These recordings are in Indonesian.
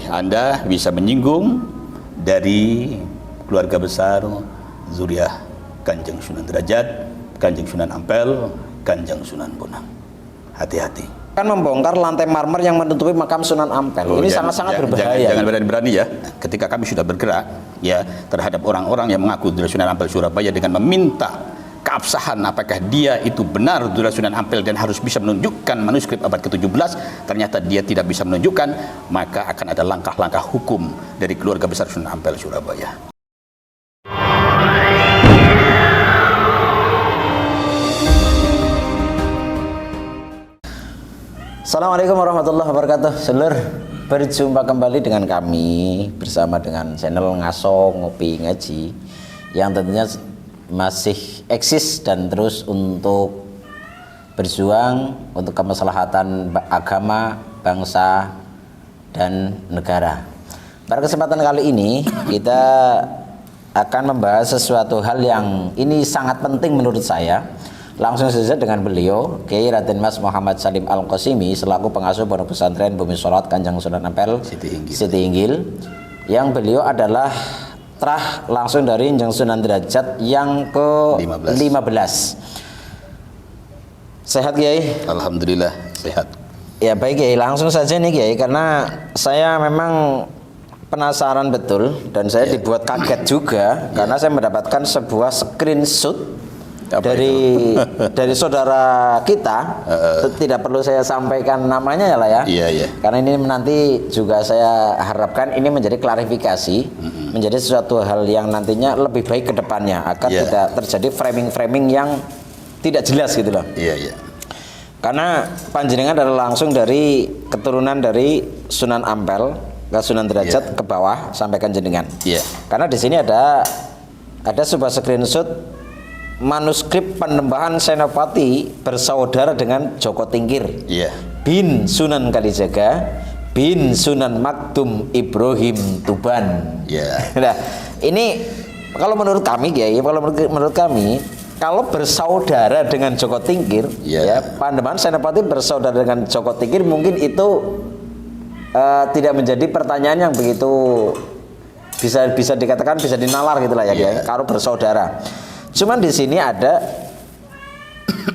Anda bisa menyinggung dari keluarga besar zuriat Kanjeng Sunan Derajat, Kanjeng Sunan Ampel, Kanjeng Sunan Bonang. Hati-hati. Kan membongkar lantai marmer yang menutupi makam Sunan Ampel. Ini sangat-sangat berbahaya. Jangan berani-berani ya. Ketika kami sudah bergerak ya terhadap orang-orang yang mengaku Durah Sunan Ampel Surabaya dengan meminta keabsahan apakah dia itu benar Durah Sunan Ampel dan harus bisa menunjukkan manuskrip abad ke-17, ternyata dia tidak bisa menunjukkan, maka akan ada langkah-langkah hukum dari keluarga besar Sunan Ampel Surabaya. Assalamualaikum warahmatullahi wabarakatuh. Sedulur, berjumpa kembali dengan kami bersama dengan channel Ngaso Ngopi Ngaji yang tentunya masih eksis dan terus untuk berjuang untuk kemaslahatan agama, bangsa, dan negara. Pada kesempatan kali ini kita akan membahas sesuatu hal yang ini sangat penting menurut saya. Langsung saja dengan beliau, Kiai Raden Mas Muhammad Salim Al-Qasimi selaku pengasuh Pondok Pesantren Bumi Sholat Kanjeng Sunan Ampel Siti Inggil, yang beliau adalah trah langsung dari Kanjeng Sunan Derajat yang ke-15. Sehat Kiai? Alhamdulillah sehat. Ya baik Kiai, langsung saja nih Kiai, karena saya memang penasaran betul dan saya dibuat kaget juga karena saya mendapatkan sebuah screenshot dari saudara kita. Tidak perlu saya sampaikan namanya ya lah ya. Karena ini nanti juga saya harapkan ini menjadi klarifikasi, menjadi sesuatu hal yang nantinya lebih baik ke depannya agar tidak terjadi framing-framing yang tidak jelas gitu loh. Karena panjenengan adalah langsung dari keturunan dari Sunan Ampel ke Sunan Derajat ke bawah sampai Kanjenengan. Karena di sini ada sebuah screenshot manuskrip penembahan Senopati bersaudara dengan Joko Tingkir bin Sunan Kalijaga bin Sunan Maktum Ibrahim Tuban. Nah, ini kalau menurut kami Kiai, menurut kami kalau bersaudara dengan Joko Tingkir, penembahan Senopati bersaudara dengan Joko Tingkir mungkin itu tidak menjadi pertanyaan yang begitu bisa dikatakan bisa dinalar gitulah ya Kiai, kalau bersaudara. Cuman di sini ada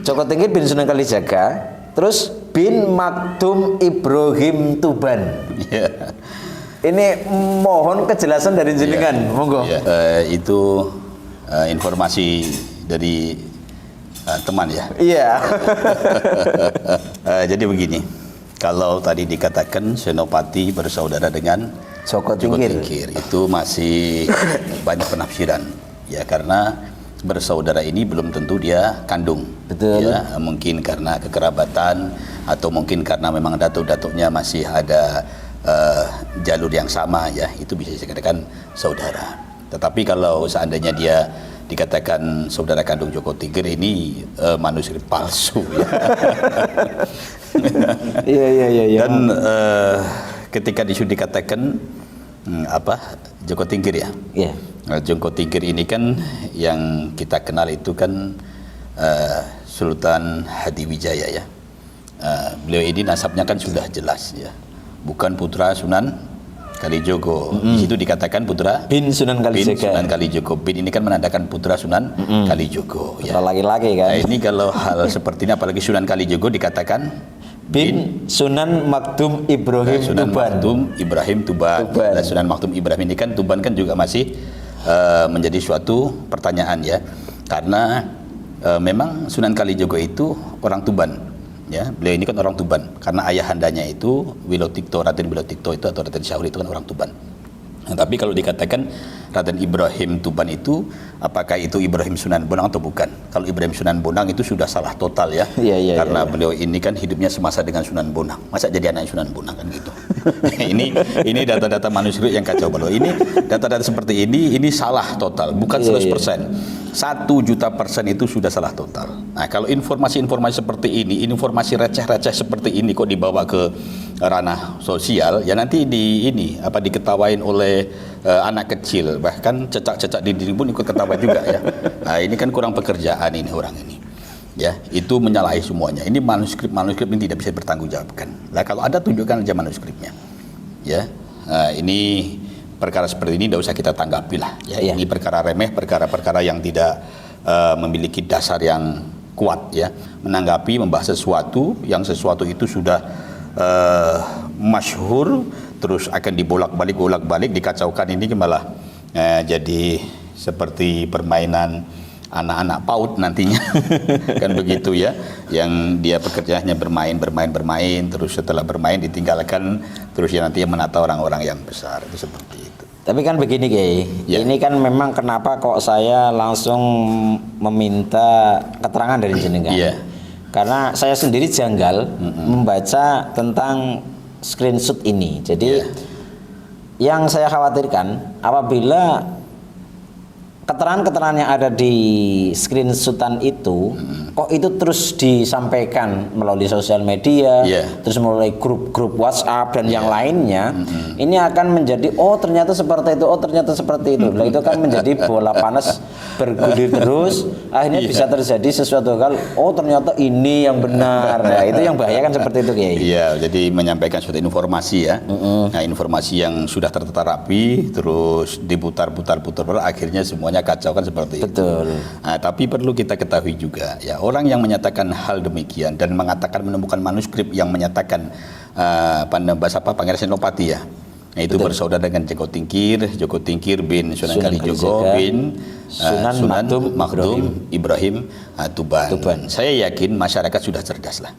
Joko Tingkir bin Sunan Kalijaga, terus bin Maktum Ibrahim Tuban. Ini mohon kejelasan dari jenengan, monggo. Itu informasi dari teman ya. Jadi begini, kalau tadi dikatakan Senopati bersaudara dengan Joko Tingkir, itu masih banyak penafsiran ya, karena bersaudara ini belum tentu dia kandung. Betul. Ya, mungkin karena kekerabatan atau mungkin karena memang datuk-datuknya masih ada jalur yang sama ya, itu bisa dikatakan saudara. Tetapi kalau seandainya dia dikatakan saudara kandung Joko Tingkir, ini manuskrip palsu ya. Dan ketika dikatakan Joko Tingkir ya. Joko Tingkir ini kan yang kita kenal itu kan Sultan Hadiwijaya ya. Beliau ini nasabnya kan sudah jelas ya, bukan putra Sunan Kalijogo. Di situ dikatakan putra bin Sunan Kalijogo. Bin ini kan menandakan putra Sunan Kalijogo ya. Laki-laki kan. Nah, ini kalau hal seperti ini, apalagi Sunan Kalijogo dikatakan bin Sunan Maktum Ibrahim Tuban. Dan Sunan Maktum Ibrahim ini kan Tuban kan juga masih menjadi suatu pertanyaan ya, karena memang Sunan Kalijogo itu orang Tuban ya. Beliau ini kan orang Tuban karena ayahandanya itu Wilotikto, Raden Wilotikto itu atau Raden Syahur itu kan orang Tuban. Nah, tapi kalau dikatakan Raden Ibrahim Tuban itu, apakah itu Ibrahim Sunan Bonang atau bukan? Kalau Ibrahim Sunan Bonang itu sudah salah total ya. Karena beliau ini kan hidupnya semasa dengan Sunan Bonang. Masa jadi anak Sunan Bonang kan gitu. ini data-data manuskrip yang kacau balau. Ini data-data seperti ini salah total, bukan 100%. 1.000.000% itu sudah salah total. Nah, kalau informasi-informasi seperti ini, informasi receh-receh seperti ini kok dibawa ke ranah sosial, ya nanti diketawain oleh anak kecil, bahkan cecak-cecak di dinding pun ikut ketawa juga ya. Nah, ini kan kurang pekerjaan ini orang ini. Ya, itu menyalahi semuanya. Ini manuskrip ini tidak bisa bertanggungjawabkan. Nah, kalau ada tunjukkan aja manuskripnya. Ya. Ini perkara seperti ini tidak usah kita tanggapi lah. Ya. Ini perkara remeh, perkara-perkara yang tidak memiliki dasar yang kuat ya. Menanggapi, membahas sesuatu itu sudah masyhur, terus akan dibolak-balik, dikacaukan, ini malah jadi seperti permainan anak-anak PAUD nantinya. Kan begitu ya, yang dia pekerjaannya bermain, terus setelah bermain ditinggalkan, terus ya nanti menata orang-orang yang besar, itu seperti itu. Tapi kan begini Kiai, ini kan memang kenapa kok saya langsung meminta keterangan dari jenengan. Karena saya sendiri janggal membaca tentang screenshot ini. Jadi yang saya khawatirkan apabila keterangan-keterangan yang ada di screenshotan itu kok itu terus disampaikan melalui sosial media, terus melalui grup-grup WhatsApp dan yang lainnya, ini akan menjadi ternyata seperti itu, Nah, itu kan menjadi bola panas bergulir terus, akhirnya bisa terjadi sesuatu hal, ternyata ini yang benar. Nah, itu yang bahaya kan seperti itu Kiai. Iya, jadi menyampaikan suatu informasi ya. Nah, informasi yang sudah tertata rapi terus diputar-putar akhirnya semuanya kacau kan seperti itu. Nah, tapi perlu kita ketahui juga ya, orang yang menyatakan hal demikian dan mengatakan menemukan manuskrip yang menyatakan Pangeran Senopati ya. Nah, itu bersaudara dengan Joko Tingkir bin Sunan Kalijogo bin Sunan Makdum Ibrahim Tuban. Saya yakin masyarakat sudah cerdas lah.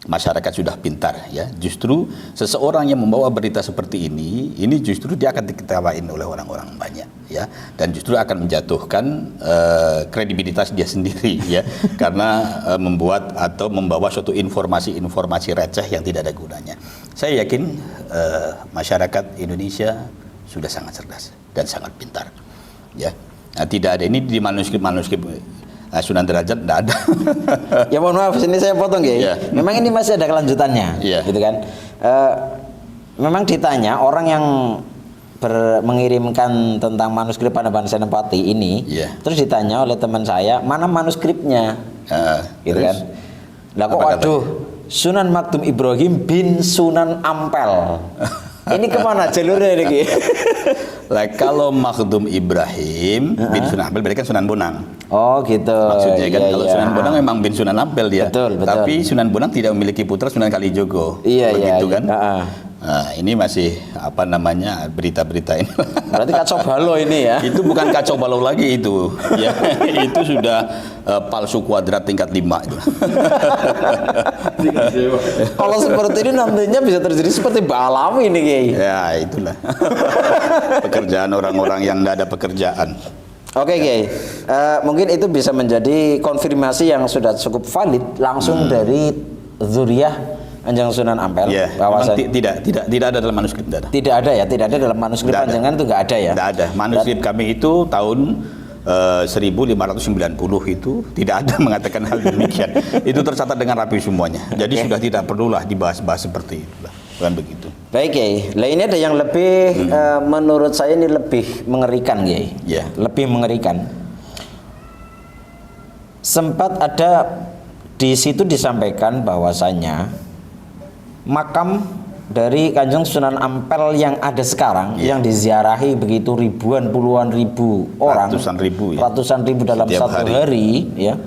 Masyarakat sudah pintar ya. Justru seseorang yang membawa berita seperti ini justru dia akan diketawain oleh orang-orang banyak ya, dan justru akan menjatuhkan kredibilitas dia sendiri ya, karena membuat atau membawa suatu informasi receh yang tidak ada gunanya. Saya yakin masyarakat Indonesia sudah sangat cerdas dan sangat pintar ya. Nah, tidak ada ini di manuskrip Sunan Derajat tidak ada. Ya mohon maaf, sini saya potong ya. Memang ini masih ada kelanjutannya, gitu kan? Memang ditanya orang yang mengirimkan tentang manuskrip Pangeran Senopati ini, terus ditanya oleh teman saya, mana manuskripnya, gitu kan? Lah kok waduh, Sunan Makdum Ibrahim bin Sunan Ampel. Ini kemana jalurnya ini? Lah kalau Makdum Ibrahim bin Sunan Ampel berarti kan Sunan Bonang. Oh gitu. Maksudnya kan kalau Sunan Bonang memang bin Sunan Ampel dia. Betul. Tapi Sunan Bonang tidak memiliki putra Sunan Kalijogo. Begitu kan? Nah, ini masih berita-berita ini. Berarti kacau balau ini ya? Itu bukan kacau balau lagi itu. Ya, itu sudah palsu kuadrat tingkat 5 itu. Kalau seperti ini nantinya bisa terjadi seperti Balawi ini Kiai. Ya itulah. Pekerjaan orang-orang yang tidak ada pekerjaan. Oke Kiai, mungkin itu bisa menjadi konfirmasi yang sudah cukup valid langsung dari zuriyah Kanjeng Sunan Ampel. Tidak ada dalam manuskrip. Tidak ada dalam manuskrip panjenengan itu nggak ada ya? Tidak ada. Manuskrip kami itu tahun 1590 itu tidak ada mengatakan hal demikian. Itu tercatat dengan rapi semuanya. Jadi sudah tidak perlulah dibahas-bahas seperti itu. Bukan begitu. Baik Kiai. Lah ini ada yang lebih menurut saya ini lebih mengerikan Kiai. Lebih mengerikan. Sempat ada di situ disampaikan bahwasanya makam dari Kanjeng Sunan Ampel yang ada sekarang yang diziarahi begitu ribuan puluhan ribu orang, ratusan ribu dalam satu hari ya,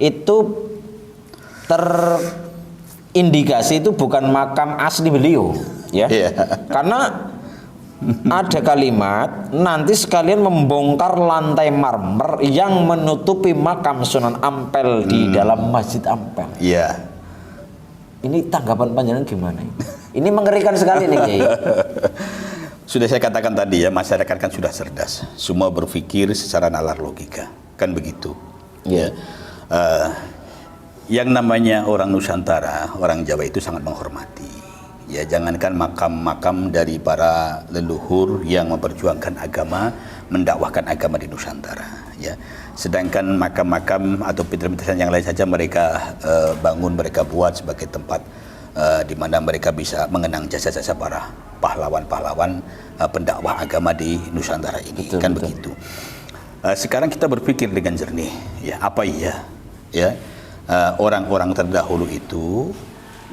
itu terindikasi itu bukan makam asli beliau ya. Karena ada kalimat nanti sekalian membongkar lantai marmer yang menutupi makam Sunan Ampel di dalam Masjid Ampel. Ini tanggapan panjenengan gimana? Ini mengerikan sekali nih Kiai. Sudah saya katakan tadi ya, masyarakat kan sudah cerdas. Semua berpikir secara nalar logika. Kan begitu. Yang namanya orang Nusantara, orang Jawa itu sangat menghormati. Ya, jangankan makam-makam dari para leluhur yang memperjuangkan agama, mendakwahkan agama di Nusantara. Ya, sedangkan makam-makam atau pinter-pinteran yang lain saja mereka bangun, mereka buat sebagai tempat di mana mereka bisa mengenang jasa-jasa para pahlawan-pahlawan pendakwah agama di Nusantara ini. Begitu. Sekarang kita berpikir dengan jernih, ya apa iya, ya orang-orang terdahulu itu,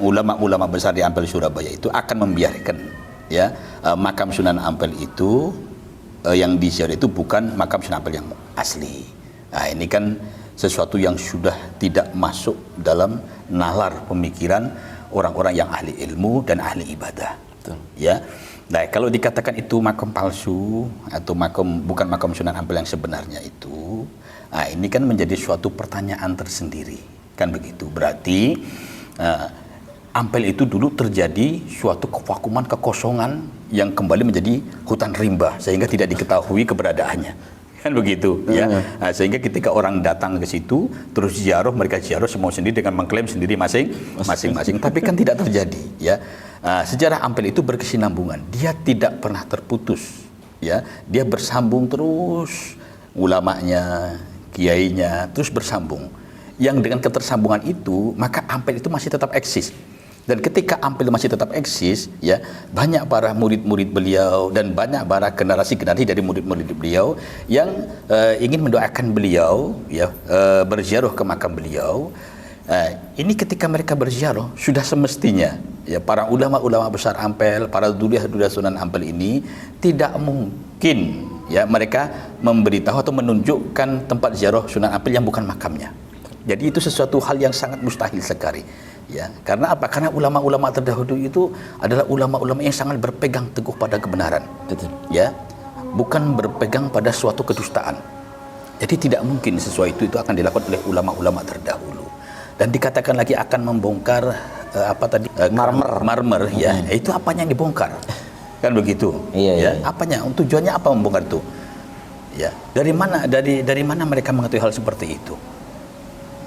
ulama-ulama besar di Ampel Surabaya itu akan membiarkan ya makam Sunan Ampel itu yang diziarah itu bukan makam Sunan Ampel yang asli. Nah, ini kan sesuatu yang sudah tidak masuk dalam nalar pemikiran orang-orang yang ahli ilmu dan ahli ibadah. Betul. Ya. Nah, kalau dikatakan itu makam palsu atau bukan makam Sunan Ampel yang sebenarnya itu, nah ini kan menjadi suatu pertanyaan tersendiri, kan begitu. Berarti Ampel itu dulu terjadi suatu kevakuman, kekosongan yang kembali menjadi hutan rimba sehingga tidak diketahui keberadaannya, kan begitu ya. Nah, sehingga ketika orang datang ke situ terus ziarah, mereka ziarah semua sendiri dengan mengklaim sendiri masing-masing, tapi kan tidak terjadi ya. Sejarah Ampel itu berkesinambungan, dia tidak pernah terputus ya, dia bersambung terus, ulamanya, kiainya terus bersambung, yang dengan ketersambungan itu maka Ampel itu masih tetap eksis. Dan ketika Ampel masih tetap eksis, ya banyak para murid-murid beliau dan banyak para generasi-generasi dari murid-murid beliau yang ingin mendoakan beliau, ya berziarah ke makam beliau. Ini ketika mereka berziarah sudah semestinya, ya para ulama-ulama besar Ampel, para dulia-dulia Sunan Ampel ini tidak mungkin ya mereka memberitahu atau menunjukkan tempat ziarah Sunan Ampel yang bukan makamnya. Jadi itu sesuatu hal yang sangat mustahil sekali. Ya, karena apa? Karena ulama-ulama terdahulu itu adalah ulama-ulama yang sangat berpegang teguh pada kebenaran. Betul. Ya, bukan berpegang pada suatu kedustaan. Jadi tidak mungkin sesuatu itu akan dilakukan oleh ulama-ulama terdahulu. Dan dikatakan lagi akan membongkar marmer ya. Itu apanya yang dibongkar? Kan begitu. Iya. Apanya? Tujuannya apa membongkar itu? Ya, dari mana mereka mengetahui hal seperti itu?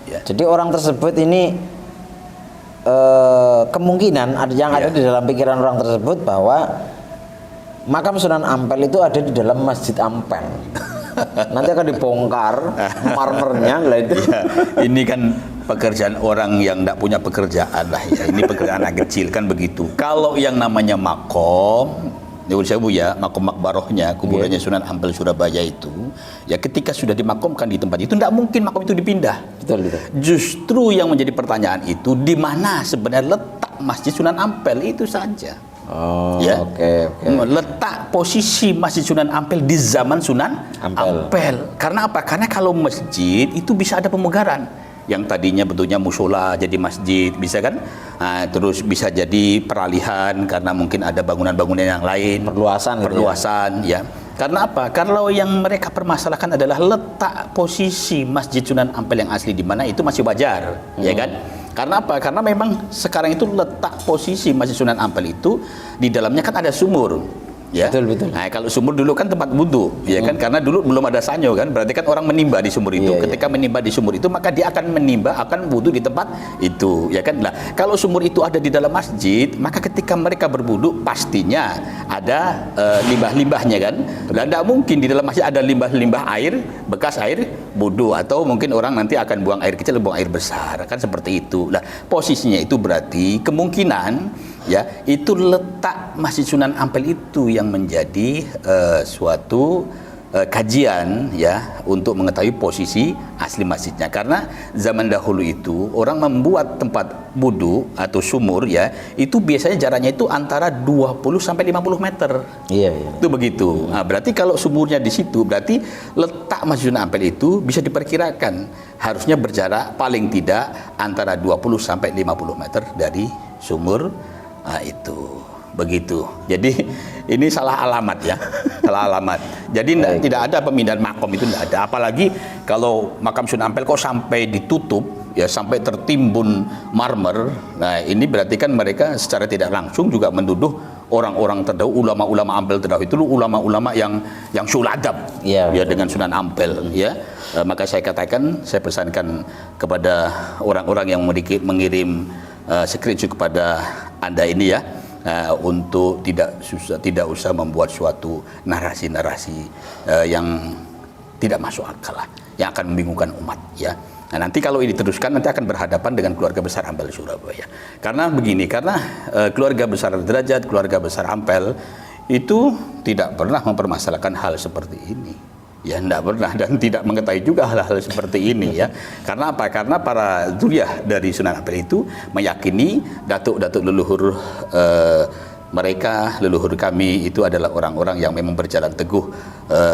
Ya. Jadi orang tersebut ini kemungkinan yang ada di dalam pikiran orang tersebut bahwa makam Sunan Ampel itu ada di dalam Masjid Ampel. Nanti akan dibongkar marmernya lah itu. Ya, ini kan pekerjaan orang yang tidak punya pekerjaan lah ya. Ini pekerjaan anak kecil kan begitu. Kalau yang namanya makom, makom makbarohnya, kuburannya Sunan Ampel Surabaya itu, ya ketika sudah dimakamkan di tempat itu, tidak mungkin makom itu dipindah. Betul. Justru yang menjadi pertanyaan itu, di mana sebenarnya letak Masjid Sunan Ampel itu saja. Oh, ya, oke. Letak posisi Masjid Sunan Ampel di zaman Sunan Ampel. Karena apa? Karena kalau masjid itu bisa ada pemugaran. Yang tadinya bentuknya musola jadi masjid, bisa kan? Nah, terus bisa jadi peralihan karena mungkin ada bangunan-bangunan yang lain, perluasan ya. Karena apa? Karena yang mereka permasalahkan adalah letak posisi Masjid Sunan Ampel yang asli di mana itu masih wajar, ya kan? Karena apa? Karena memang sekarang itu letak posisi Masjid Sunan Ampel itu di dalamnya kan ada sumur. Ya. Betul. Nah, kalau sumur dulu kan tempat wudhu, ya kan? Karena dulu belum ada sanyo kan, berarti kan orang menimba di sumur itu. Ketika menimba di sumur itu, maka dia akan wudhu di tempat itu, ya kan? Nah, kalau sumur itu ada di dalam masjid, maka ketika mereka berwudhu pastinya ada limbah-limbahnya kan? Dan tidak mungkin di dalam masjid ada limbah-limbah air, bekas air wudhu, atau mungkin orang nanti akan buang air kecil, buang air besar, kan seperti itu. Nah, posisinya itu berarti kemungkinan ya itu letak Masjid Sunan Ampel itu yang menjadi suatu kajian ya untuk mengetahui posisi asli masjidnya. Karena zaman dahulu itu orang membuat tempat wudu atau sumur ya itu biasanya jaraknya itu antara 20 sampai 50 meter. Iya. Itu begitu. Nah, berarti kalau sumurnya di situ berarti letak Masjid Sunan Ampel itu bisa diperkirakan harusnya berjarak paling tidak antara 20 sampai 50 meter dari sumur. Nah, itu begitu. Jadi ini salah alamat ya, salah alamat. Jadi tidak ada pemindahan makom itu, tidak ada. Apalagi kalau makam Sunan Ampel kok sampai ditutup ya, sampai tertimbun marmer. Nah, ini berarti kan mereka secara tidak langsung juga menduduh orang-orang terdahulu, ulama-ulama Ampel terdahulu itu ulama-ulama yang suladab ya dengan Sunan Ampel ya. Maka saya katakan, saya pesankan kepada orang-orang yang mengirim screenshot kepada Anda ini ya, untuk tidak usah membuat suatu narasi-narasi yang tidak masuk akal lah, yang akan membingungkan umat ya. Nah, nanti kalau ini teruskan nanti akan berhadapan dengan keluarga besar Ampel Surabaya. Karena begini, karena keluarga besar Derajat, keluarga besar Ampel itu tidak pernah mempermasalahkan hal seperti ini. Ya, tidak pernah dan tidak mengetahui juga hal-hal seperti ini ya. Karena apa? Karena para dzurriyyah dari Sunan Ampel itu meyakini datuk-datuk leluhur mereka leluhur kami itu adalah orang-orang yang memang berjalan teguh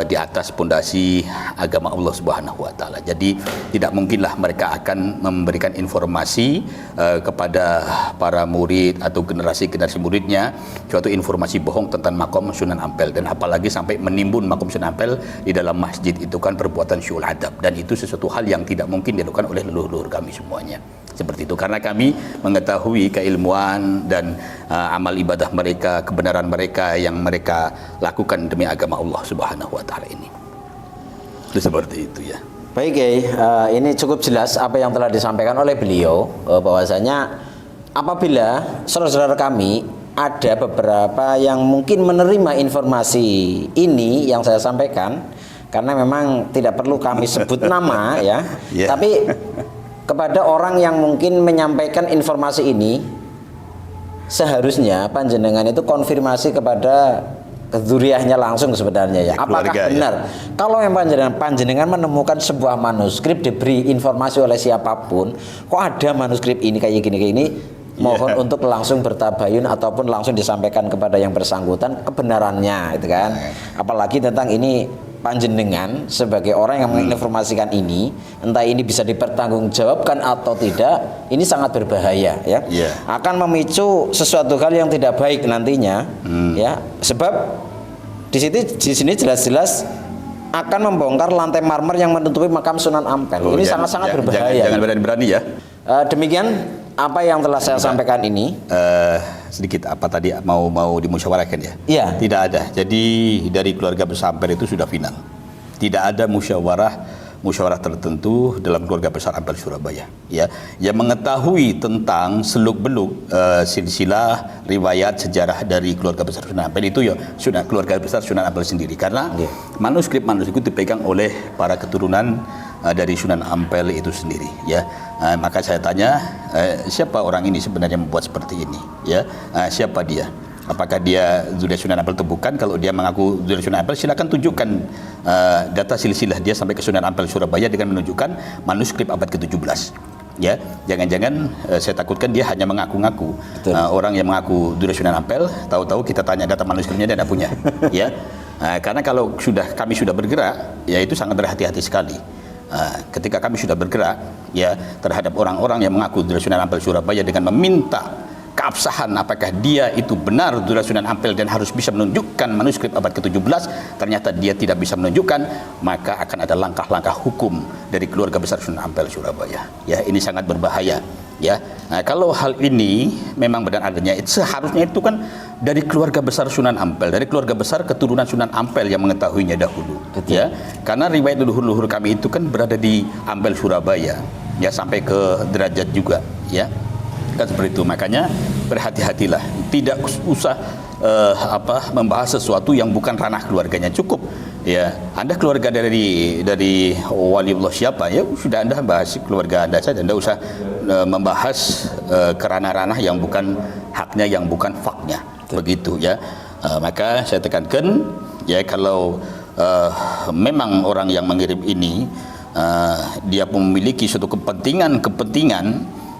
di atas pondasi agama Allah Subhanahu wa taala. Jadi tidak mungkinlah mereka akan memberikan informasi kepada para murid atau generasi-generasi muridnya suatu informasi bohong tentang makom Sunan Ampel, dan apalagi sampai menimbun makom Sunan Ampel di dalam masjid. Itu kan perbuatan syu'ul adab, dan itu sesuatu hal yang tidak mungkin dilakukan oleh leluhur kami semuanya. Seperti itu, karena kami mengetahui keilmuan dan amal ibadah mereka, kebenaran mereka yang mereka lakukan demi agama Allah Subhanahu wa taala ini. Itu seperti itu ya. Baik Kiai, ini cukup jelas apa yang telah disampaikan oleh beliau, bahwasanya apabila saudara-saudara kami ada beberapa yang mungkin menerima informasi ini yang saya sampaikan, karena memang tidak perlu kami sebut nama ya, Yeah. tapi kepada orang yang mungkin menyampaikan informasi ini, seharusnya panjenengan itu konfirmasi kepada keduriahnya langsung sebenarnya ya. Apakah keluarga, benar? Kalau yang panjenengan menemukan sebuah manuskrip diberi informasi oleh siapapun, kok ada manuskrip ini kayak gini, mohon untuk langsung bertabayun ataupun langsung disampaikan kepada yang bersangkutan kebenarannya, itu kan. Apalagi tentang ini panjenengan sebagai orang yang menginformasikan ini, entah ini bisa dipertanggungjawabkan atau tidak, ini sangat berbahaya ya. Akan memicu sesuatu hal yang tidak baik nantinya ya. Sebab di sini jelas-jelas akan membongkar lantai marmer yang menutupi makam Sunan Ampel. Ini sangat-sangat berbahaya. Jangan berani-berani ya. Demikian apa yang telah saya sampaikan ini. Sedikit apa tadi mau dimusyawarahkan ya? Iya. Tidak ada. Jadi dari keluarga besar Ampel itu sudah final. Tidak ada musyawarah tertentu dalam keluarga besar Ampel Surabaya. Ya, yang mengetahui tentang seluk-beluk silsilah riwayat sejarah dari keluarga besar Sunan Ampel itu ya keluarga besar Sunan Ampel sendiri. Karena manuskrip itu dipegang oleh para keturunan dari Sunan Ampel itu sendiri ya. Maka saya tanya, siapa orang ini sebenarnya membuat seperti ini ya? Siapa dia? Apakah dia zuriat Sunan Ampel atau bukan? Kalau dia mengaku zuriat Sunan Ampel, silakan tunjukkan data silsilah dia sampai ke Sunan Ampel Surabaya dengan menunjukkan manuskrip abad ke-17 ya. Jangan-jangan saya takutkan dia hanya mengaku-ngaku. Orang yang mengaku zuriat Sunan Ampel, tahu-tahu kita tanya data manuskripnya dia tidak punya ya. Karena kalau kami sudah bergerak ya, itu sangat berhati-hati sekali. Ketika kami sudah bergerak ya terhadap orang-orang yang mengaku zuriat Sunan Ampel Surabaya dengan meminta keabsahan apakah dia itu benar zuriat Sunan Ampel dan harus bisa menunjukkan manuskrip abad ke-17, ternyata dia tidak bisa menunjukkan, maka akan ada langkah-langkah hukum dari keluarga besar Sunan Ampel Surabaya ya. Ini sangat berbahaya ya. Kalau hal ini memang benar adanya, seharusnya itu kan dari keluarga besar Sunan Ampel, dari keluarga besar keturunan Sunan Ampel yang mengetahuinya dahulu. Ya, karena riwayat leluhur kami itu kan berada di Ampel Surabaya ya, sampai ke derajat juga ya, kan seperti itu. Makanya berhati-hatilah, tidak usah membahas sesuatu yang bukan ranah keluarganya. Cukup ya, Anda keluarga dari waliullah siapa ya, sudah Anda bahas keluarga Anda saja. Anda usah membahas ke ranah-ranah yang bukan haknya, yang bukan faknya. Begitu ya. Maka saya tekankan ya, kalau memang orang yang mengirim ini dia memiliki suatu kepentingan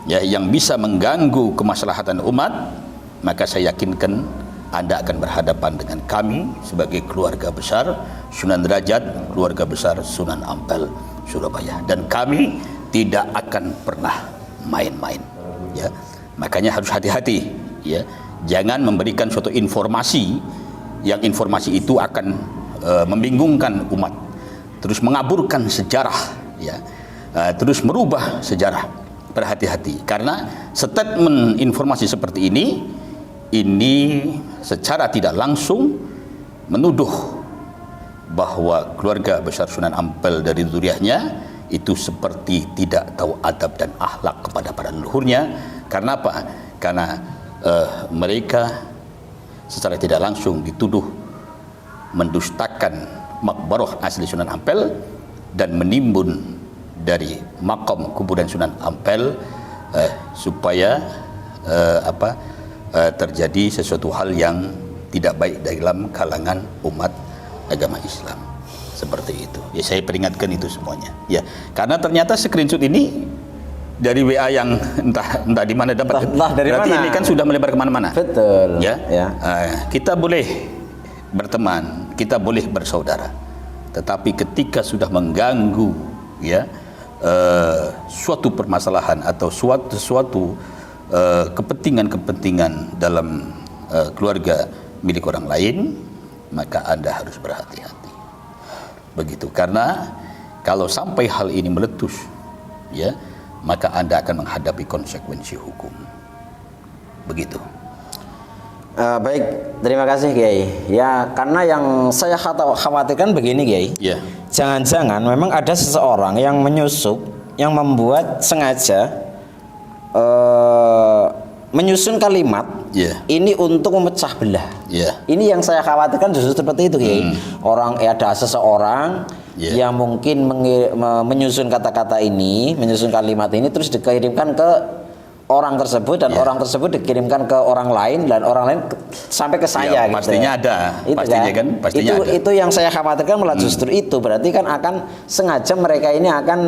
ya yang bisa mengganggu kemaslahatan umat, maka saya yakinkan Anda akan berhadapan dengan kami sebagai keluarga besar Sunan Derajat, keluarga besar Sunan Ampel Surabaya, dan kami tidak akan pernah main-main ya. Makanya harus hati-hati ya. Jangan memberikan suatu informasi yang informasi itu akan membingungkan umat, terus mengaburkan sejarah ya, terus merubah sejarah. Berhati-hati, karena statement informasi seperti ini secara tidak langsung menuduh bahwa keluarga besar Sunan Ampel dari zuriatnya itu seperti tidak tahu adab dan akhlak kepada para leluhurnya. Karena apa? Karena mereka secara tidak langsung dituduh mendustakan makbarah asli Sunan Ampel dan menimbun dari makam kuburan Sunan Ampel supaya terjadi sesuatu hal yang tidak baik dalam kalangan umat agama Islam. Seperti itu ya, saya peringatkan itu semuanya ya, karena ternyata screenshot ini dari WA yang entah di mana dapat. Entah dari Berarti mana. ini kan sudah melebar kemana-mana. Betul. Ya. Ya. Kita boleh berteman, kita boleh bersaudara, tetapi ketika sudah mengganggu ya suatu permasalahan atau suatu kepentingan dalam keluarga milik orang lain, maka Anda harus berhati-hati. Begitu, karena kalau sampai hal ini meletus, ya, maka Anda akan menghadapi konsekuensi hukum. Begitu. Baik, terima kasih Kiai. Ya, karena yang saya khawatirkan begini Kiai. Ya. Jangan-jangan memang ada seseorang yang menyusup, yang membuat sengaja menyusun kalimat ini untuk memecah belah. Ini yang saya khawatirkan justru seperti itu Kiai. Ada seseorang yang mungkin menyusun kata-kata ini, menyusun kalimat ini terus dikirimkan ke orang tersebut dan orang tersebut dikirimkan ke orang lain dan orang lain sampai ke saya gitu. Pastinya ada. Itu pastinya kan, pastinya ada. Itu yang saya khawatirkan malah justru itu. Berarti kan akan sengaja mereka ini akan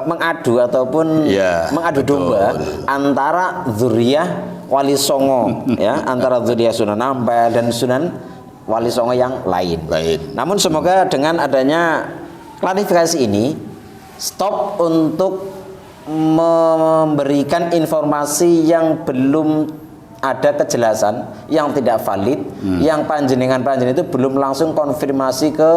mengadu ataupun mengadu domba antara zuriyah Wali Songo ya, antara zuriyah Sunan Ampel dan Sunan Wali Songo yang lain. Namun semoga dengan adanya klarifikasi ini stop untuk memberikan informasi yang belum ada kejelasan, yang tidak valid, yang panjenengan itu belum langsung konfirmasi ke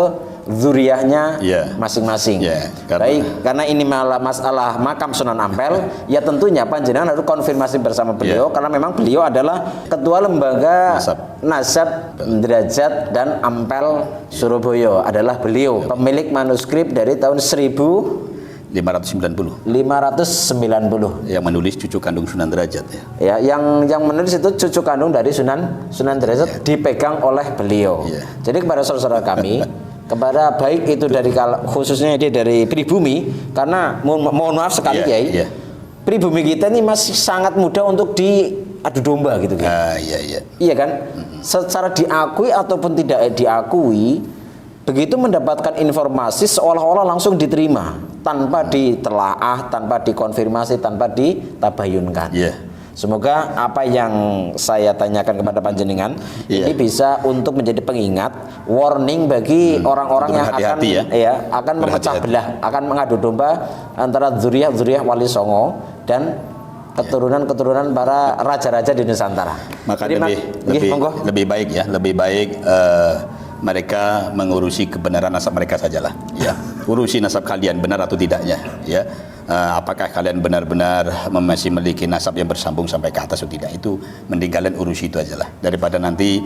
zuriyahnya masing-masing. Baik, karena ini masalah makam Sunan Ampel, ya tentunya panjenengan harus konfirmasi bersama beliau karena memang beliau adalah ketua lembaga Nasab Derajat dan Ampel Surabaya, adalah beliau pemilik manuskrip dari tahun 590 yang menulis cucu kandung Sunan Derajat yang menulis itu cucu kandung dari Sunan Derajat dipegang oleh beliau. Jadi kepada saudara kami kepada baik itu dari khususnya dia dari pribumi, karena mohon maaf sekali Kiai, pribumi kita ini masih sangat mudah untuk diadu domba gitu iya kan, secara diakui ataupun tidak diakui, begitu mendapatkan informasi seolah-olah langsung diterima tanpa ditelaah, tanpa dikonfirmasi, tanpa ditabayunkan. Semoga apa yang saya tanyakan kepada panjenengan ini bisa untuk menjadi pengingat, warning bagi orang-orang yang akan memecah belah, akan mengadu domba antara zuriyah Wali Songo dan keturunan para raja-raja di Nusantara. Maka lebih baik mereka mengurusi kebenaran nasab mereka sajalah, urusi nasab kalian benar atau tidaknya, apakah kalian benar-benar masih memiliki nasab yang bersambung sampai ke atas atau tidak, itu mending kalian urusi itu ajalah, daripada nanti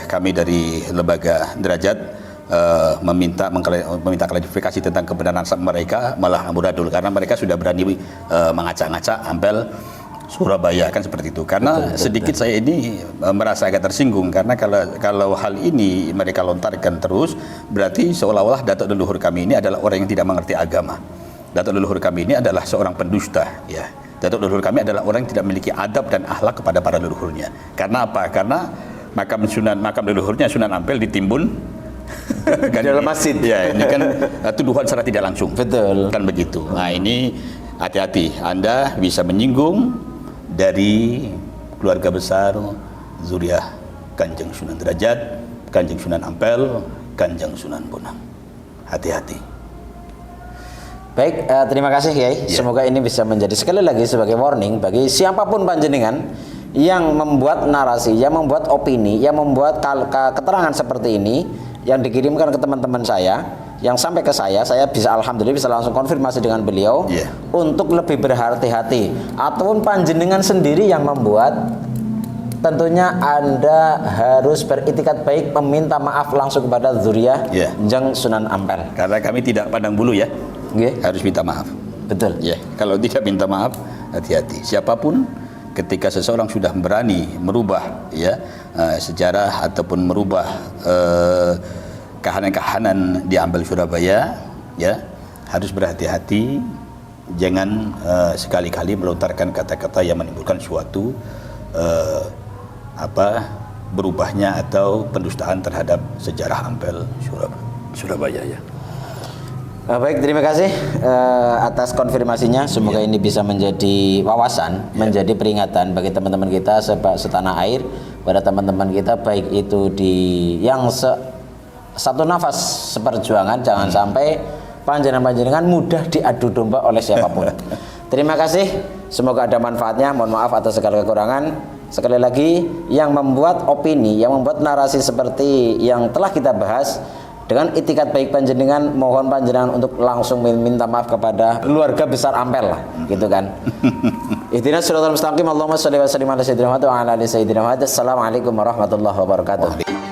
kami dari lembaga Derajat meminta klarifikasi tentang kebenaran nasab mereka malah amburadul, karena mereka sudah berani mengacak-ngacak Ampel Surabaya, kan seperti itu. Karena sedikit saya ini merasa agak tersinggung, karena kalau hal ini mereka lontarkan terus, berarti seolah-olah datuk leluhur kami ini adalah orang yang tidak mengerti agama. Datuk leluhur kami ini adalah seorang pendusta, Datuk leluhur kami adalah orang yang tidak memiliki adab dan akhlak kepada para leluhurnya. Karena apa? Karena makam leluhurnya Sunan Ampel ditimbun kan, dalam masjid. Ini kan tuduhan secara tidak langsung. Betul. Kan begitu. Nah, ini hati-hati, Anda bisa menyinggung dari keluarga besar zuriyah Kanjeng Sunan Derajat, Kanjeng Sunan Ampel, Kanjeng Sunan Bonang. Hati-hati. Baik, terima kasih Kiai. Semoga ini bisa menjadi sekali lagi sebagai warning bagi siapapun panjenengan yang membuat narasi, yang membuat opini, yang membuat keterangan seperti ini yang dikirimkan ke teman-teman saya, yang sampai ke saya bisa alhamdulillah bisa langsung konfirmasi dengan beliau untuk lebih berhati-hati. Ataupun panjenengan sendiri yang membuat, tentunya Anda harus beritikat baik meminta maaf langsung kepada zuriyah Kanjeng Sunan Ampel. Karena kami tidak pandang bulu harus minta maaf. Betul. Kalau tidak minta maaf, hati-hati. Siapapun, ketika seseorang sudah berani merubah sejarah ataupun merubah kahanan-kahanan di Ampel Surabaya, harus berhati-hati, jangan sekali-kali melontarkan kata-kata yang menimbulkan suatu berubahnya atau pendustaan terhadap sejarah Ampel Surabaya. Baik, terima kasih atas konfirmasinya. Semoga ini bisa menjadi wawasan, menjadi peringatan bagi teman-teman kita setanah air, pada teman-teman kita baik itu di yang satu nafas seperjuangan, jangan sampai panjenengan mudah diadu domba oleh siapapun. Terima kasih, semoga ada manfaatnya. Mohon maaf atas segala kekurangan. Sekali lagi, yang membuat opini, yang membuat narasi seperti yang telah kita bahas, dengan itikat baik panjenengan, mohon panjenengan untuk langsung minta maaf kepada keluarga besar Ampel lah, gitu kan. Ihdinas siratal mustaqim. Allahumma shalli wa sallim ala sayyidina Muhammad wa ala ali sayyidina Muhammad. Assalamualaikum warahmatullahi wabarakatuh.